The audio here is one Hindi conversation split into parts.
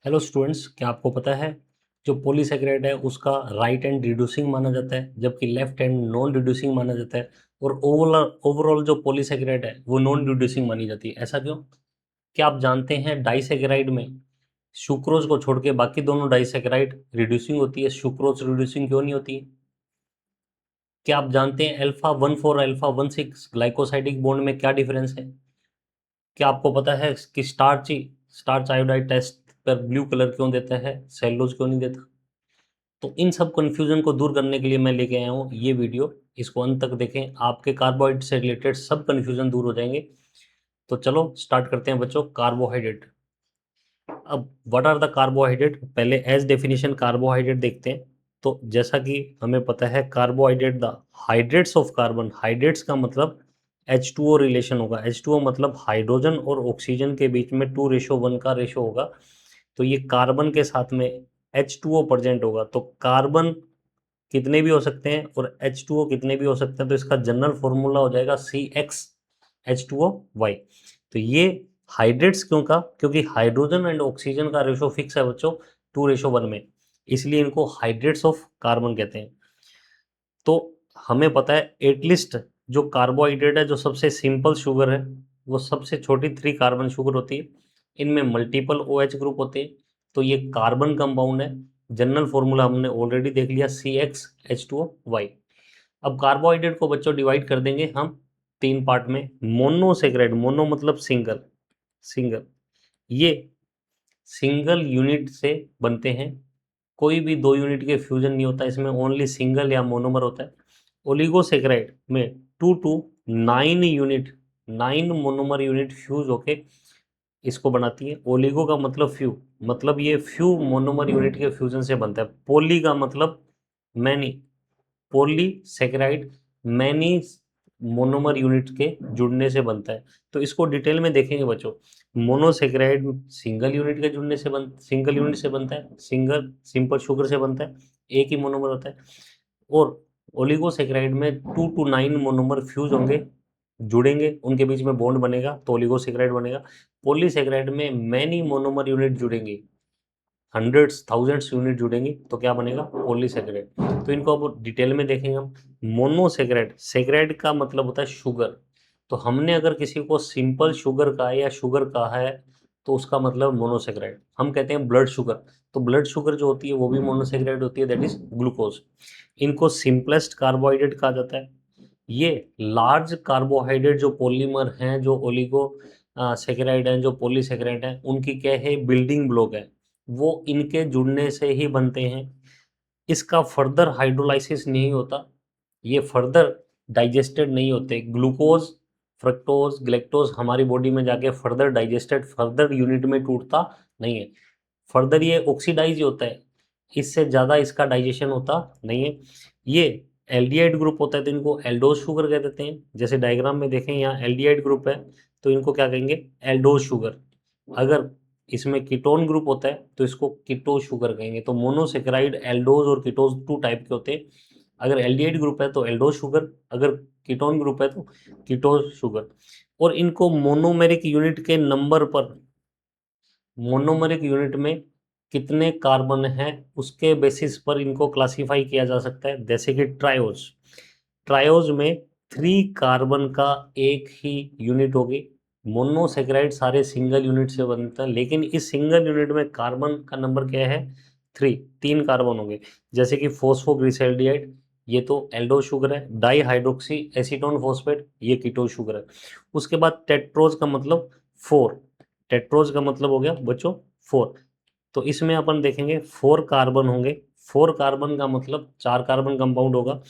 हेलो स्टूडेंट्स, क्या आपको पता है जो पॉलीसेकेराइड है उसका राइट हैंड रिड्यूसिंग माना जाता है जबकि लेफ्ट हैंड नॉन रिड्यूसिंग माना जाता है। और ओवरऑल जो पॉलीसेकेराइड है वो नॉन रिड्यूसिंग मानी जाती है। ऐसा क्यों? क्या आप जानते हैं डाइसेकेराइड में सुक्रोज को छोड़ के बाकी दोनों डाइसेकेराइड रिड्यूसिंग होती है, सुक्रोज रिड्यूसिंग क्यों नहीं होती है? क्या आप जानते हैं अल्फा 1 4 अल्फा 1 6 ग्लाइकोसाइडिक बॉन्ड में क्या डिफरेंस है? क्या आपको पता है कि स्टार्च आयोडाइड टेस्ट पर ब्लू कलर क्यों देता है, सेलुलोज क्यों नहीं देता? तो इन सब कंफ्यूजन को दूर करने के लिए मैं लेके आया हूँ ये वीडियो। इसको अंत तक देखें, आपके कार्बोहाइड्रेट से रिलेटेड सब कंफ्यूजन दूर हो जाएंगे। तो चलो स्टार्ट करते हैं बच्चों। कार्बोहाइड्रेट। अब व्हाट आर द कार्बोहाइड्रेट, पहले एज डेफिनेशन कार्बोहाइड्रेट देखते हैं। तो जैसा कि हमें पता है carbohydrate the hydrates of carbon, hydrates का मतलब H2O रिलेशन होगा। H2O मतलब हाइड्रोजन और ऑक्सीजन के बीच में 2:1 का रेशो होगा। तो ये कार्बन के साथ में H2O प्रेजेंट होगा। तो कार्बन कितने भी हो सकते हैं और H2O कितने भी हो सकते हैं, तो इसका जनरल फॉर्मूला हो जाएगा CxH2O। तो ये हाइड्रेट्स क्यों का? क्योंकि हाइड्रोजन एंड ऑक्सीजन का रेशो फिक्स है बच्चों 2:1 में, इसलिए इनको हाइड्रेट्स ऑफ कार्बन कहते हैं। तो हमें पता है एटलीस्ट जो कार्बोहाइड्रेट है, जो सबसे सिंपल शुगर है, वो सबसे छोटी 3 कार्बन शुगर होती है। इनमें मल्टीपल OH ग्रुप होते हैं। तो ये कार्बन कंपाउंड है। जनरल फॉर्मूला हमने ऑलरेडी देख लिया CxH2O। अब कार्बोहाइड्रेट को बच्चों डिवाइड कर देंगे हम 3 पार्ट में। मोनोसेक्राइड, मोनो मतलब सिंगल, सिंगल ये सिंगल यूनिट से बनते हैं। कोई भी 2 यूनिट के फ्यूजन नहीं होता इसमें, ओनली सिंगल या मोनोमर होता है। ओलिगोसेक्राइड में 2 to 9 unit, 9 monomer unit fuse होके इसको बनाती है। ओलिगो का मतलब फ्यू, मतलब ये फ्यू मोनोमर यूनिट के फ्यूजन से बनता है। पोली का मतलब many, polysaccharide many monomer unit के जुड़ने से बनता है। तो इसको डिटेल में देखेंगे बच्चों। मोनोसेकेराइड सिंगल यूनिट के जुड़ने से सिंगल यूनिट से बनता है, सिंगल सिंपल शुगर से बनता है, एक ही मोनोमर होता है। और ओलिगोसेकेराइड में 2 to 9 मोनोमर फ्यूज होंगे, जुड़ेंगे, उनके बीच में बॉन्ड बनेगा तो ओलिगोसेकेराइड बनेगा। पॉलीसेकेराइड में मैनी मोनोमर यूनिट जुड़ेंगे, हंड्रेड्स थाउजेंड्स यूनिट जुड़ेंगी तो क्या बनेगा? पॉलीसेकेराइड। तो इनको अब डिटेल में देखेंगे हम। मोनोसेकेराइड, सेकेराइड का मतलब होता है शुगर। तो हमने अगर किसी को सिंपल शुगर कहा है या शुगर कहा है तो उसका मतलब मोनोसेकेराइड। हम कहते हैं ब्लड शुगर, तो ब्लड शुगर जो होती है वो भी मोनोसेकेराइड होती है, दैट इज ग्लूकोज। इनको सिंपलेस्ट कार्बोहाइड्रेट कहा जाता है। ये लार्ज कार्बोहाइड्रेट जो पॉलीमर हैं, जो ओलिगो सेकेराइड हैं, जो पॉलीसेकेराइड हैं, उनकी क्या है? बिल्डिंग ब्लॉक है। वो इनके जुड़ने से ही बनते हैं। इसका फर्दर हाइड्रोलाइसिस नहीं होता, ये फर्दर डाइजेस्टेड नहीं होते। ग्लूकोज, फ्रक्टोज, ग्लेक्टोज हमारी बॉडी में जाके फर्दर डाइजेस्टेड, फर्दर यूनिट में टूटता नहीं है। फर्दर ये ऑक्सीडाइज होता है, इससे ज़्यादा इसका डाइजेशन होता नहीं है। ये एल्डिहाइड ग्रुप होता है तो इनको एल्डोज शुगर कह देते हैं। जैसे डायग्राम में देखें यहाँ एल्डिहाइड ग्रुप है तो इनको क्या कहेंगे? Aldose sugar. अगर इसमें कीटोन ग्रुप होता है तो इसको कीटो शुगर कहेंगे। तो मोनोसेकेराइड, एल्डोज और कीटोज 2 टाइप के होते हैं। अगर एल्डिहाइड ग्रुप है तो एल्डोज शुगर, अगर कीटोन ग्रुप है तो कीटोज शुगर। और इनको मोनोमेरिक यूनिट के नंबर पर, मोनोमेरिक यूनिट में कितने कार्बन हैं उसके बेसिस पर इनको क्लासिफाई किया जा सकता है। जैसे कि ट्रायोज, ट्रायोज में 3 कार्बन का एक ही यूनिट होगी। मोनोसेकेराइड सारे सिंगल यूनिट से बनता है, लेकिन इस सिंगल यूनिट में कार्बन का नंबर क्या है? 3 कार्बन होंगे। जैसे कि फॉस्फोग्लिसैल्डिहाइड, ये तो एल्डो शुगर है। डाई हाइड्रोक्सी एसीटोन फॉस्फेट, ये कीटो शुगर है। उसके बाद टेट्रोज का मतलब 4, टेट्रोज का मतलब हो गया बच्चों 4। तो इसमें अपन देखेंगे 4 कार्बन होंगे। 4 कार्बन का मतलब 4 कार्बन कंपाउंड होगा।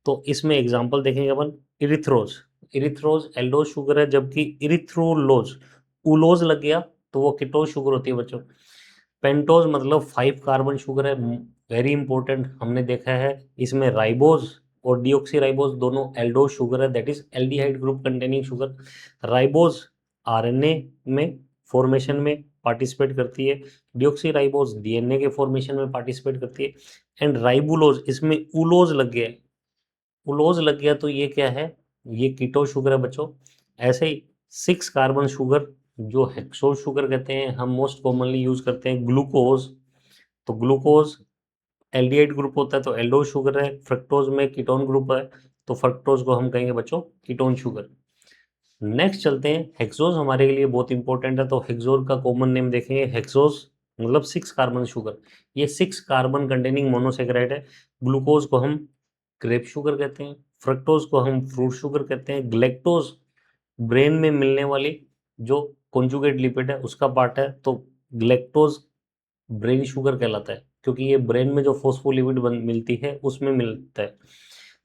तो इसमें एग्जांपल देखेंगे अपन। इरिथ्रोज, इरिथ्रोज एल्डोज शुगर है, जबकि इरिथ्रोलोज, उलोज लग गया तो वो कीटोज शुगर होती है बच्चों। पेंटोज मतलब 5 कार्बन शुगर है, वेरी इंपॉर्टेंट, हमने देखा है। इसमें राइबोज और डिऑक्सी राइबोज दोनों एल्डोज शुगर है, that is aldehyde group containing sugar. Ribose RNA में फॉर्मेशन में पार्टिसिपेट करती है, डिऑक्सी राइबोज डीएनए के फॉर्मेशन में पार्टिसिपेट करती है। एंड राइबुलोज, इसमें उलोज लग गया है, उलोज लग गया तो ये क्या है? ये कीटो शुगर है बच्चों। ऐसे ही 6 कार्बन शुगर जो हेक्सोज शुगर कहते हैं, हम मोस्ट कॉमनली यूज करते हैं ग्लूकोज। तो ग्लूकोज एल्डिहाइड ग्रुप होता है तो एल्डोज शुगर है। फ्रक्टोज में कीटोन ग्रुप है तो फ्रक्टोज को हम कहेंगे बच्चों कीटोन शुगर। नेक्स्ट चलते हैं, हेक्सोज हमारे लिए बहुत इंपॉर्टेंट है, तो हेक्सोज का कॉमन नेम देखेंगे, हेक्सोज मतलब 6 कार्बन शुगर। ये 6 कार्बन कंटेनिंग मोनोसेकेराइड है। ग्लूकोज को हम ग्रेप शुगर कहते हैं, फ्रक्टोज को हम फ्रूट शुगर कहते हैं, ग्लैक्टोज ब्रेन में मिलने वाली जो कॉन्जुगेट लिपिड है उसका पार्ट है, तो ग्लैक्टोज ब्रेन शुगर कहलाता है, क्योंकि ये ब्रेन में जो फॉस्फोलिपिड मिलती है उसमें मिलता है।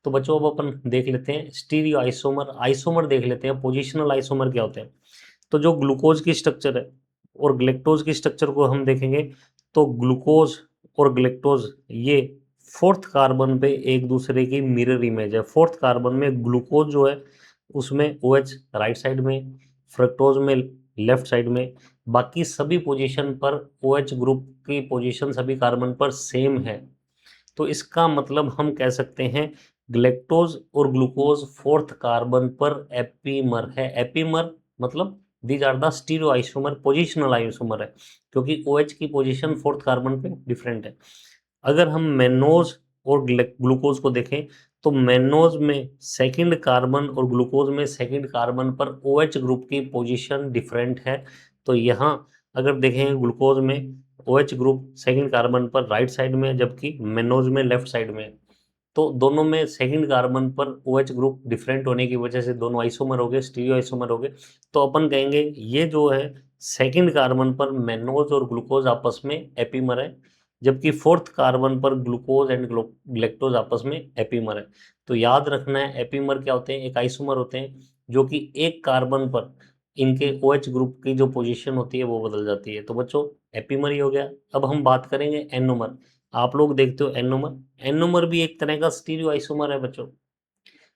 तो बच्चों अब अपन देख लेते हैं स्टीरियो आइसोमर। आइसोमर देख लेते हैं, पोजिशनल आइसोमर क्या होते हैं। तो जो ग्लूकोज की स्ट्रक्चर है और ग्लेक्टोज की स्ट्रक्चर को हम देखेंगे, तो ग्लूकोज और ग्लेक्टोज ये फोर्थ कार्बन पे एक दूसरे की मिरर इमेज है। फोर्थ कार्बन में ग्लूकोज जो है उसमें OH राइट साइड में, फ्रक्टोज में लेफ्ट साइड में, बाकी सभी पोजीशन पर OH ग्रुप की पोजीशन सभी कार्बन पर सेम है। तो इसका मतलब हम कह सकते हैं ग्लेक्टोज और ग्लूकोज फोर्थ कार्बन पर एपीमर है। एपीमर मतलब these are the stereo isomer, positional isomer है, क्योंकि OH की पोजीशन फोर्थ कार्बन पे डिफरेंट है। अगर हम मेनोज और ग्लूकोज को देखें, तो मेनोज में सेकंड कार्बन और ग्लूकोज में सेकंड कार्बन पर OH ग्रुप की पोजीशन डिफरेंट है। तो यहाँ अगर देखें ग्लूकोज में OH ग्रुप सेकंड कार्बन पर राइट साइड में, जबकि मेनोज में लेफ्ट साइड में। तो दोनों में सेकंड कार्बन पर OH ग्रुप डिफरेंट होने की वजह से दोनों आइसोमर हो गए, स्टीरियो आइसोमर हो गए। तो अपन कहेंगे ये जो है सेकंड कार्बन पर मेनोज और ग्लूकोज आपस में एपीमर है, जबकि फोर्थ कार्बन पर ग्लूकोज एंड ग्लेक्टोज आपस में एपीमर है। तो याद रखना है एपीमर क्या होते हैं, एक आइसोमर होते हैं जो कि एक कार्बन पर इनके OH ग्रुप की जो पोजीशन होती है वो बदल जाती है। तो बच्चों एपीमर ही हो गया। अब हम बात करेंगे एनोमर। आप लोग देखते हो एनोमर, एनोमर भी एक तरह का स्टीरियो आइसोमर है बच्चों,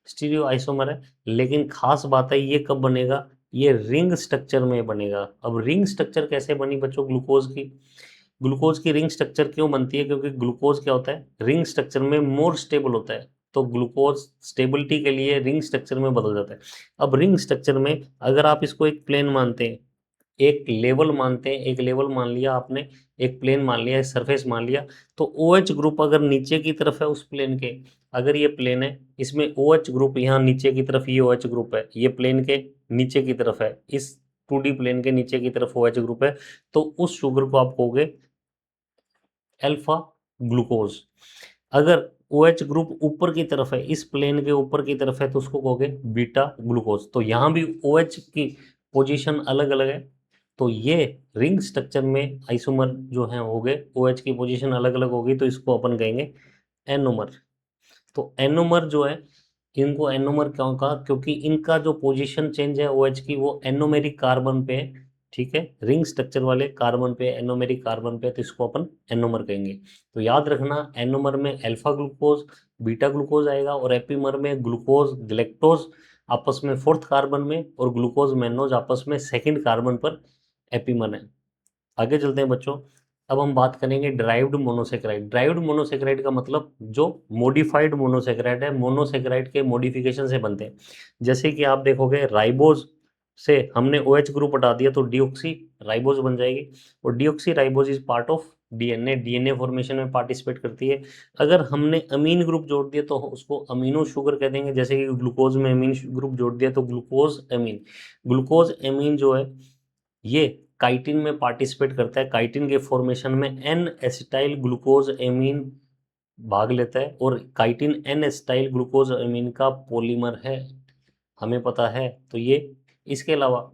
स्टीरियो आइसोमर है। लेकिन खास बात है ये कब बनेगा, ये रिंग स्ट्रक्चर में बनेगा। अब रिंग स्ट्रक्चर कैसे बनी बच्चों ग्लूकोज की, ग्लूकोज की रिंग स्ट्रक्चर क्यों बनती है, क्योंकि ग्लूकोज क्या होता है रिंग स्ट्रक्चर में मोर स्टेबल होता है। तो ग्लूकोज स्टेबिलिटी के लिए रिंग स्ट्रक्चर में बदल जाता है। अब रिंग स्ट्रक्चर में अगर आप इसको एक प्लेन मानते हैं, एक लेवल मानते हैं, एक लेवल मान लिया आपने, एक प्लेन मान लिया, एक सरफेस मान लिया, तो OH ग्रुप अगर नीचे की तरफ है उस प्लेन के, अगर ये प्लेन है इसमें OH ग्रुप यहाँ नीचे की तरफ ये OH ग्रुप है, ये प्लेन के नीचे की तरफ है, इस 2D प्लेन के नीचे की तरफ OH ग्रुप है, तो उस शुगर को आप कहोगे अल्फा ग्लूकोज। अगर OH ग्रुप ऊपर की तरफ है, इस प्लेन के ऊपर की तरफ है, तो उसको कहोगे बीटा ग्लूकोज। तो यहाँ भी OH की पोजीशन अलग अलग है। तो ये रिंग स्ट्रक्चर में आइसोमर जो हैं हो गए, OH की पोजीशन अलग अलग होगी, तो इसको अपन कहेंगे एनोमर। तो एनोमर जो है, इनको एनोमर क्यों कहा, क्योंकि इनका जो पोजीशन चेंज है OH की वो एनोमेरिक कार्बन पे है। ठीक है, रिंग स्ट्रक्चर वाले कार्बन पे, एनोमेरिक कार्बन पे, तो इसको अपन एनोमर कहेंगे। तो याद रखना एनोमर में अल्फा ग्लूकोज बीटा ग्लूकोज आएगा, और एपीमर में ग्लूकोज ग्लेक्टोज आपस में फोर्थ कार्बन में, और ग्लूकोज मेनोज आपस में सेकंड कार्बन पर एपीमर है। आगे चलते हैं बच्चों। अब हम बात करेंगे ड्राइव्ड मोनोसेक्राइड। ड्राइव्ड मोनोसेक्राइड का मतलब जो मॉडिफाइड मोनोसेक्राइड है, मोनोसेक्राइड के मॉडिफिकेशन से बनते हैं। जैसे कि आप देखोगे राइबोज से हमने OH ग्रुप हटा दिया तो डीऑक्सी राइबोज बन जाएगी, और deoxy ribose is part of DNA, DNA formation में पार्टिसिपेट करती है। अगर हमने अमीन ग्रुप जोड़ दिया तो उसको अमीनो शुगर कह देंगे। जैसे कि ग्लूकोज में अमीन ग्रुप जोड़ दिया तो ग्लूकोज अमीन। ग्लूकोज अमीन जो है ये काइटिन में पार्टिसिपेट करता है, काइटिन के फॉर्मेशन में एन एसिटाइल ग्लूकोज एमीन भाग लेता है, और chitin N acetyl glucose amine का पॉलीमर है, हमें पता है। तो ये इसके अलावा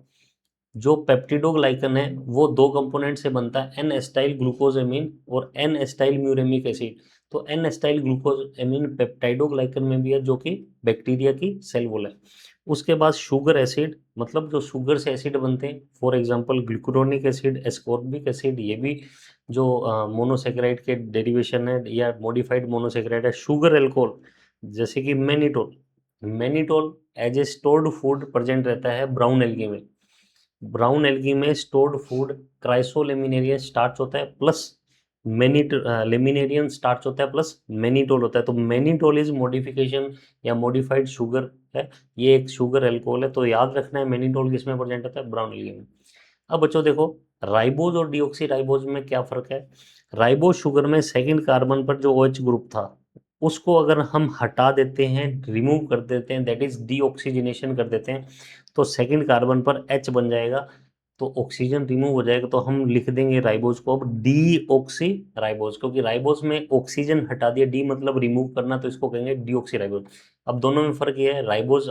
जो पेप्टिडोग्लाइकन है वो दो कंपोनेंट से बनता है, एन एसिटाइल ग्लूकोज एमीन और एन एसिटाइल म्यूरेमिक एसिड। तो N acetyl glucose amine peptidoglycan में भी है, जो कि बैक्टीरिया की सेल वॉल है। उसके बाद शुगर एसिड, मतलब जो शुगर से एसिड बनते हैं, for example glucuronic acid, ascorbic acid, ये भी जो मोनोसेक्राइड के डेरिवेशन है या मॉडिफाइड मोनोसेक्राइड है। शुगर एल्कोहल जैसे कि mannitol, mannitol as a stored food present रहता है ब्राउन एल्गी में। ब्राउन एल्गी में स्टोर्ड फूड क्राइसोलेमिनेरियन स्टार्च होता है प्लस लेमिनेरियन स्टार्च होता है प्लस मैनिटोल होता है। तो मैनिटोल इज मॉडिफिकेशन या मॉडिफाइड शुगर है, ये एक शुगर एल्कोहल है। तो याद रखना है मैनिटोल किस में प्रेजेंट होता है, ब्राउन एल्गी में। अब बच्चों देखो, राइबोज और डीऑक्सी राइबोज में क्या फर्क है। राइबोज शुगर में सेकंड कार्बन पर जो OH ग्रुप था उसको अगर हम हटा देते हैं, रिमूव कर देते हैं, दैट इज डीऑक्सीजनेशन कर देते हैं, तो सेकंड कार्बन पर H बन जाएगा, तो ऑक्सीजन रिमूव हो जाएगा, तो हम लिख देंगे राइबोज को अब डीऑक्सी राइबोज, क्योंकि राइबोज में ऑक्सीजन हटा दिया, डी मतलब रिमूव करना, तो इसको कहेंगे डीऑक्सी राइबोज। अब दोनों में फर्क ये है, राइबोज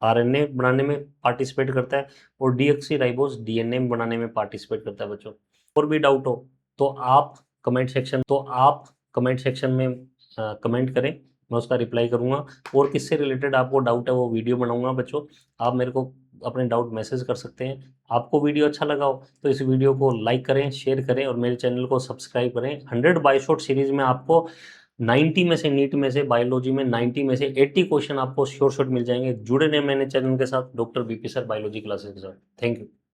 आरएनए बनाने में पार्टिसिपेट करता है और डीऑक्सी राइबोज डीएनए बनाने में पार्टिसिपेट करता है बच्चों। और भी डाउट हो तो आप कमेंट सेक्शन में कमेंट करें, मैं उसका रिप्लाई करूंगा। और किससे रिलेटेड आपको डाउट है वो वीडियो बनाऊंगा बच्चों, आप मेरे को अपने डाउट मैसेज कर सकते हैं। आपको वीडियो अच्छा लगा हो तो इस वीडियो को लाइक करें, शेयर करें और मेरे चैनल को सब्सक्राइब करें। 100 बाय शॉर्ट सीरीज में आपको 90 में से, नीट में से, बायोलॉजी में 90 में से 80 क्वेश्चन आपको श्योर शॉट मिल जाएंगे। जुड़े रहे मैंने चैनल के साथ, doctor BP sir biology classes के साथ। Thank you.